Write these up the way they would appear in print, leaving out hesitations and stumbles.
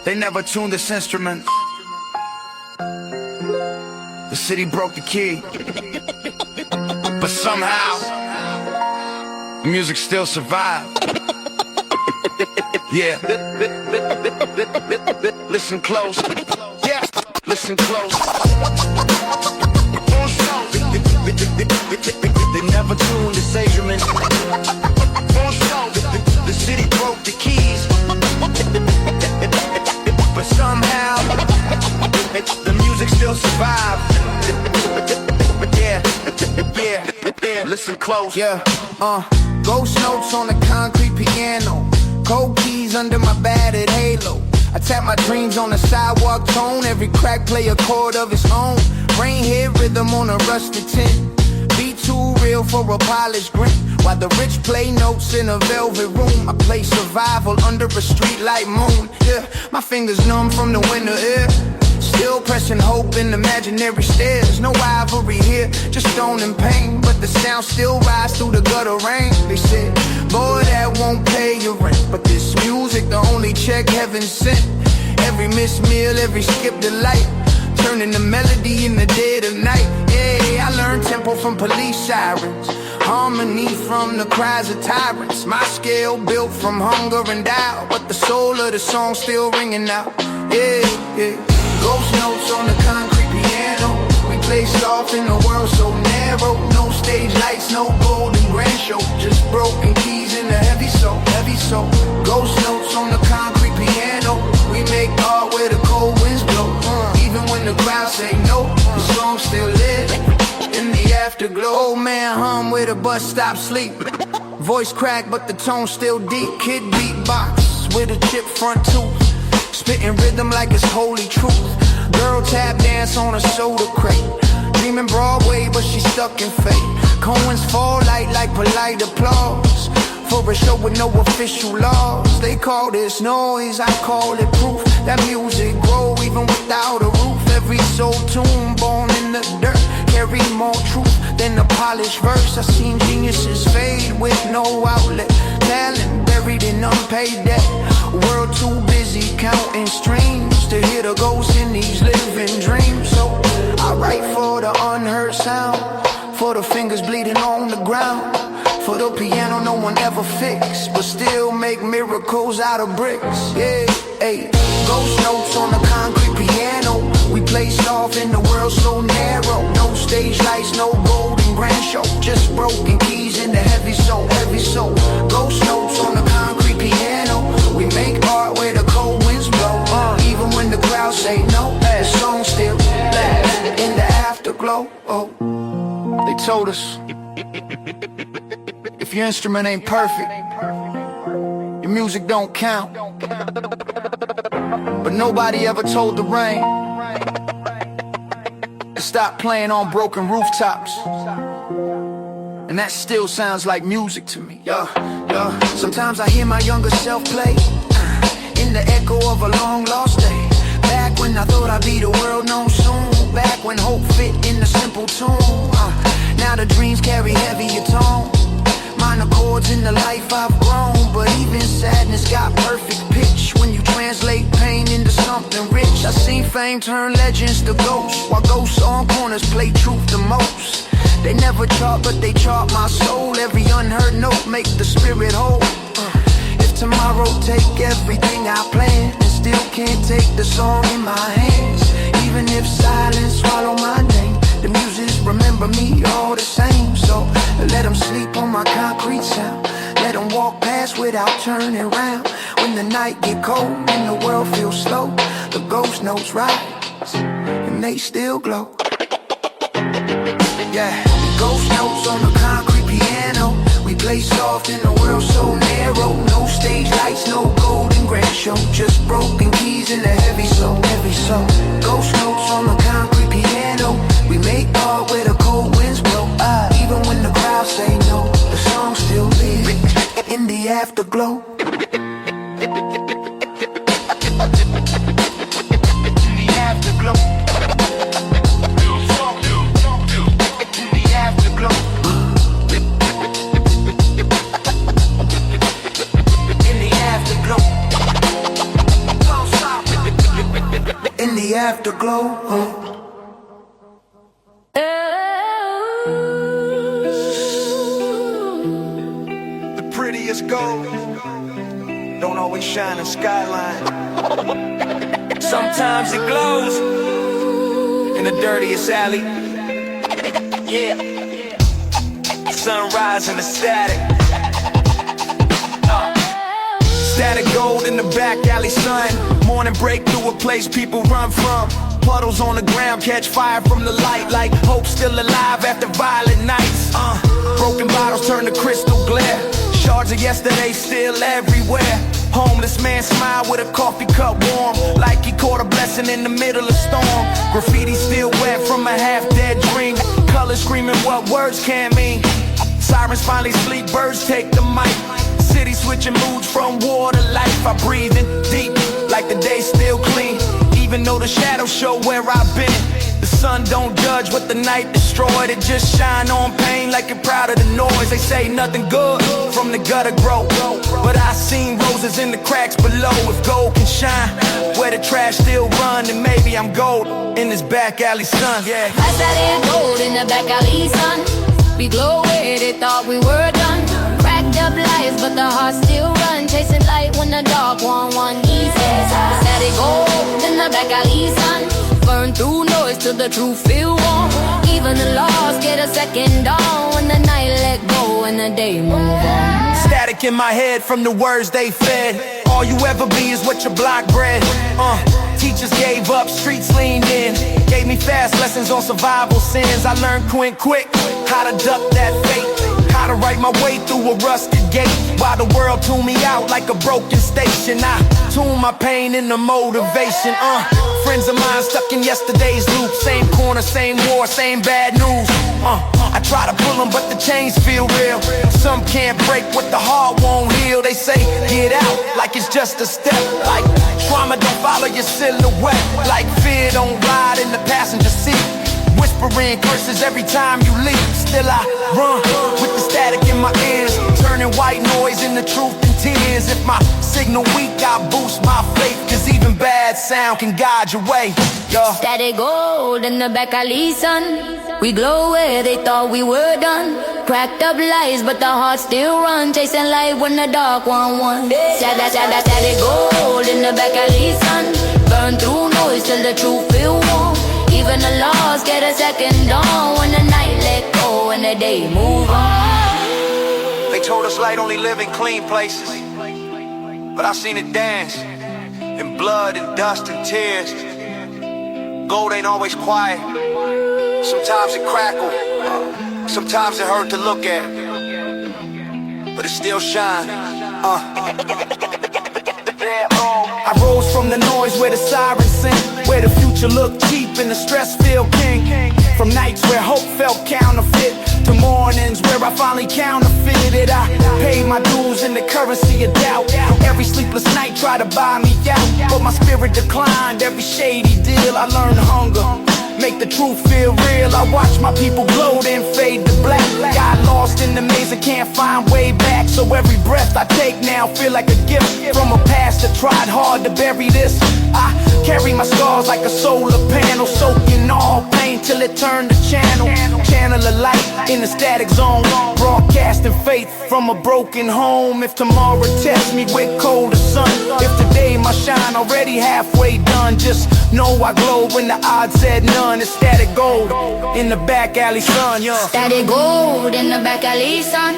They never tuned this instrument. The city broke the key, but somehow the music still survived. Yeah. Listen close. Yeah. Listen close. They never tuned this instrument. The city broke the keys, but somehow the music still survived. Yeah. Listen close. Yeah. Ghost notes on the concrete piano. Cold keys under my battered halo. I tap my dreams on the sidewalk tone. Every crack play a chord of its own. Rain hit rhythm on a rusted tin. Beat too real for a polished grin. While the rich play notes in a velvet room, I play survival under a streetlight moon. Yeah, my fingers numb from the winter air. Still pressing hope in imaginary stairs. No ivory here, just stone and pain. But the sound still rise through the gutter rain. They said, boy, that won't pay your rent. But this music, the only check heaven sent. Every missed meal, every skipped delight, turning the melody in the dead of night. Yeah, I learned tempo from police sirens, harmony from the cries of tyrants. My scale built from hunger and doubt, but the soul of the song still ringing out. Yeah. Ghost notes on the concrete piano. We play soft in a world so narrow. No stage lights, no golden grand show. Just broken keys in the heavy soul. Ghost notes on the concrete piano. We make art where the cold winds blow. Even when the crowd say no, the song still lit in the afterglow. Old man hum where the bus stop sleep. Voice crack but the tone still deep. Kid beatbox with a chip front tooth, spitting rhythm like it's holy truth. Girl tap dance on a soda crate, dreaming Broadway but she stuck in fate. Coins fall like polite applause for a show with no official laws. They call this noise, I call it proof that music grow even without a roof. Every soul tune born in the dirt carry more truth than a polished verse. I seen geniuses fade with no outlet, talent buried in unpaid debt. World too busy counting streams to hear the ghosts in these living dreams. So I write for the unheard sound, for the fingers bleeding on the ground, for the piano no one ever fixed, but still make miracles out of bricks. Yeah, hey. Ghost notes on the concrete piano. We play soft in the world so narrow. No stage lights, no golden grand show. Just broken keys in the heavy soul. Ghost notes on the concrete piano. We make art where the cold winds blow. Even when the crowd say no, the song still lasts in the afterglow. They told us, if your instrument ain't perfect, your music don't count. But nobody ever told the rain to stop playing on broken rooftops. And that still sounds like music to me. Yeah. Sometimes I hear my younger self play in the echo of a long lost day. Back when I thought I'd be the world known soon. Back when hope fit in a simple tune. Now the dreams carry heavier tone. Minor chords in the life I've grown. But even sadness got perfect pitch when you translate pain into something rich. I seen fame turn legends to ghosts, while ghosts on corners play truth the most. They never chart but they chart my soul. Every unheard note make the spirit whole. If tomorrow take everything I plan and still can't take the song in my hands, even if silence swallow my name, the musicians remember me all the same. So let them sleep on my concrete sound, let them walk past without turning around. When the night get cold and the world feels slow, the ghost notes rise and they still glow. Yeah, ghost notes on the concrete piano. We play soft in a world so narrow. No stage lights, no golden grand show. Just broken keys in the heavy soul. Ghost notes on the concrete piano. We make art where the cold winds blow. Even when the crowd say no, the song still lives in the afterglow. afterglow. The prettiest gold don't always shine in skyline. Sometimes it glows in the dirtiest alley. Yeah. Sunrise in the static. Static gold in the back alley, sun. Morning break through a place people run from. Puddles on the ground catch fire from the light, like hope still alive after violent nights. Broken bottles turn to crystal glare. Shards of yesterday still everywhere. Homeless man smile with a coffee cup warm, like he caught a blessing in the middle of storm. Graffiti still wet from a half-dead dream. Colors screaming what words can't mean. Sirens finally sleep, birds take the mic. City switching moods from war to life. I breathe in deep, like the day still clean. Even though the shadows show where I've been. The sun don't judge what the night destroyed. It just shine on pain like you're proud of the noise. They say nothing good from the gutter grow, but I seen roses in the cracks below. If gold can shine where the trash still run, then maybe I'm gold in this back alley sun. Yeah. I said it gold in the back alley sun. We glow where they thought we were done. Cracked up lies, but the heart still run. Chasing light when the dark one easy. Said it gold in the back alley sun. Burn through noise till the truth feel warm. Even the lost get a second dawn when the night let go and the day move on. Static in my head from the words they fed. All you ever be is what your block bred. Teachers gave up, streets leaned in. Gave me fast lessons on survival sins. I learned quick how to duck that fate. How to write my way through a rusted gate. While the world tuned me out like a broken station, I tune my pain into motivation. Friends of mine stuck in yesterday's loop. Same corner, same war, same bad news. I try to pull them, but the chains feel real. Some can't break what the heart won't heal. They say get out like it's just a step. Like trauma don't follow your silhouette. Like fear don't ride in the passenger seat. Whispering curses every time you leave. Still I run with the static in my ears, turning white noise into truth and tears. If my signal weak, I boost my faith, cause even bad sound can guide your way. Static gold in the back alley sun. We glow where they thought we were done. Cracked up lies, but the heart still run. Chasing light when the dark one. Static gold in the back alley sun. Burn through noise till the truth feel warm. Even the lost get a second dawn when the night let go and the day move on. They told us light only live in clean places, but I seen it dance in blood and dust and tears. Gold ain't always quiet. Sometimes it crackle, sometimes it hurt to look at, but it still shine. I rose from the noise where the sirens sing, where the future looked cheap and the stress feel king. From nights where hope felt counterfeit to mornings where I finally counterfeited. I paid my dues in the currency of doubt. Every sleepless night tried to buy me out, but my spirit declined every shady deal. I learned hunger, make the truth feel real. I watch my people glow then fade to black. Got lost in the maze and can't find way back. So every breath I take now feel like a gift from a past that tried hard to bury this. I carry my scars like a solar panel, soaking all pain till it turned to channel. Channel of light in the static zone, broadcasting faith from a broken home. If tomorrow tests me with colder sun, if today my shine already halfway done, just know I glow when the odds said none. It's static gold in the back alley sun, yeah. Static gold in the back alley sun.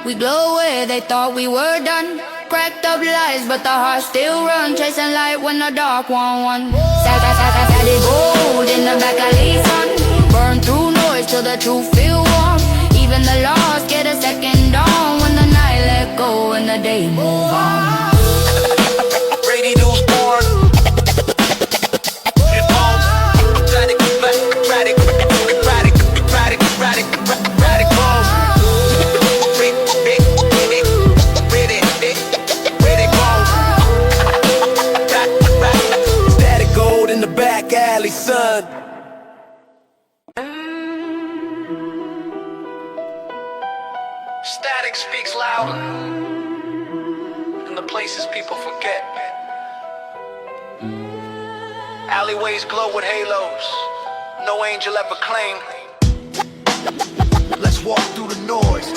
We glow where they thought we were done. Cracked up lies, but the heart still run. Chasing light when the dark one. Static gold in the back alley sun. Burn through noise till the truth feel warm. Even the lost get a second dawn when the night let go and the day move on. Brady News born. Son. Static speaks louder than the places people forget. Alleyways glow with halos, no angel ever claimed. Let's walk through the noise.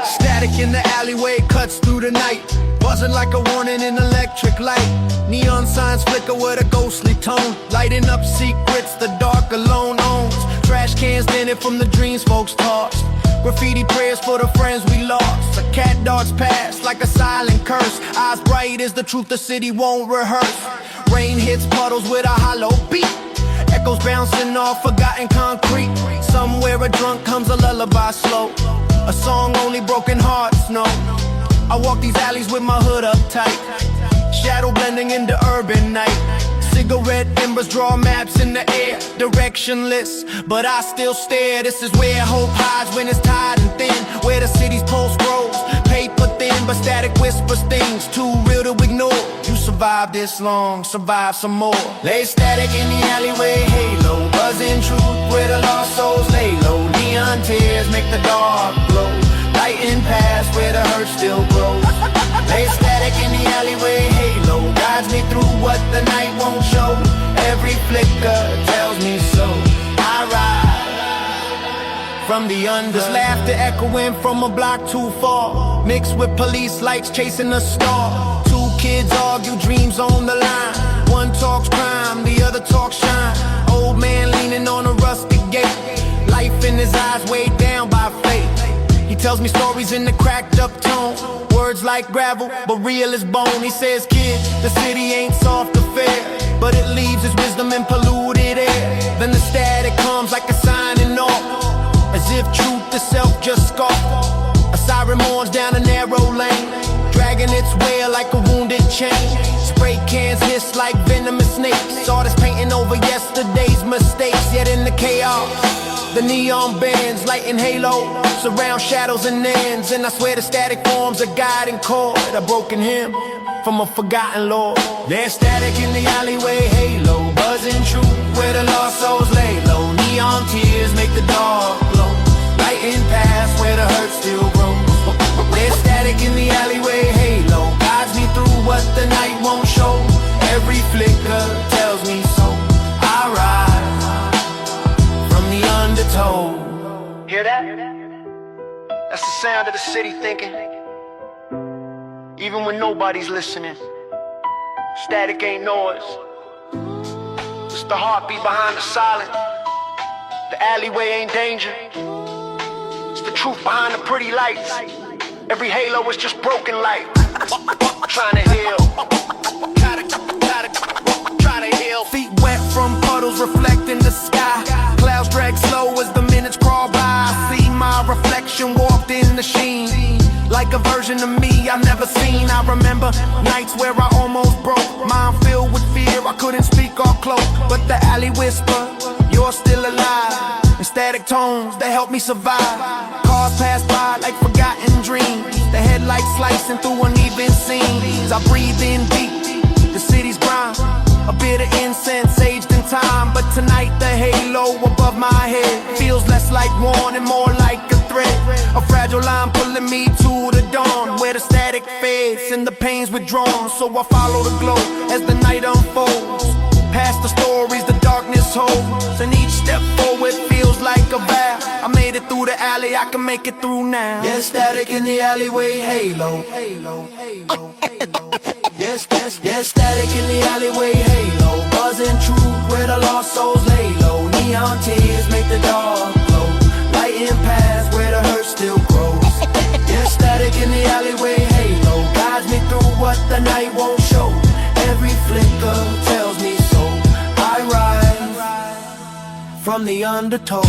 Static in the alleyway cuts through the night, buzzing like a warning in electric light. Neon signs flicker with a ghostly tone, lighting up secrets the dark alone owns. Trash cans dented from the dreams folks tossed, graffiti prayers for the friends we lost. A cat darts past like a silent curse, eyes bright as the truth the city won't rehearse. Rain hits puddles with a hollow beat, echoes bouncing off forgotten concrete. Somewhere a drunk comes a lullaby slow, a song only broken hearts know. I walk these alleys with my hood up tight, shadow blending into urban night. Cigarette embers draw maps in the air, directionless, but I still stare. This is where hope hides when it's tired and thin, where the city's pulse grows, paper thin, but static whispers things too real to ignore. You survived this long, survive some more. Lay static in the alleyway, halo, buzzing truth where the lost souls lay low. Neon tears make the dark glow, lighting past where the hurt still grows. Lay static in the alleyway, halo, guides me through what the night won't show. Every flicker tells me so. I ride from the under. There's laughter echoing from a block too far, mixed with police lights chasing a star. Two kids argue, dreams on the line. One talks crime, the other talks shine. Old man leaning on a rusty gate, life in his eyes weighed down by faith. He tells me stories in the cracked up tone, words like gravel, but real as bone. He says, kid, the city ain't soft or fair, but it leaves its wisdom in polluted air. Then the static comes like a signing off, as if truth itself just scoffed. A siren mourns down a narrow lane, dragging its wail like a wounded chain. Spray cans hiss like venomous snakes, artists painting over yesterday's mistakes. Yet in the chaos, the neon bands lighting halos surround shadows and ends, and I swear the static forms a guiding chord, a broken hymn from a forgotten lord. There's static in the alleyway, halo, buzzing true where the lost souls lay low. Neon tears make the dark glow, lighting past where the hurt still grows. There's static in the alleyway, halo, guides me through what the night won't show. Every flicker tells me so. I ride from the undertow. Hear that? That's the sound of the city thinking, even when nobody's listening. Static ain't noise, it's the heartbeat behind the silence. The alleyway ain't danger, it's the truth behind the pretty lights. Every halo is just broken light, trying to heal. Try to heal. Feet wet from puddles reflecting the sky, clouds drag slow as the minutes crawl by. I see my reflection warped in the sheen, like a version of me I've never seen. I remember nights where I almost broke, mind filled with fear, I couldn't speak or cloak. But the alley whisper, you're still alive, and static tones that help me survive. Cars pass by like forgotten dreams, the headlights slicing through uneven seams. I breathe in deep, the city's grind, a bit of incense aged in time. But tonight the halo above my head feels less like warning, more like a thread, a fragile line pulling me to the dawn, where the static fades and the pain's withdrawn. So I follow the glow as the night unfolds, past the stories the darkness holds, and each step forward feels like a vow. I made it through the alley, I can make it through now. Yes, static in the alleyway, halo, halo, halo, halo. Yes, static in the alleyway, halo, buzzing truth where the lost souls lay low. Neon tears make the dark glow, lighting past where the hurt still grows. Yes, static in the alleyway, halo, guides me through what the night won't show. Every flicker tells me so. I rise from the undertow.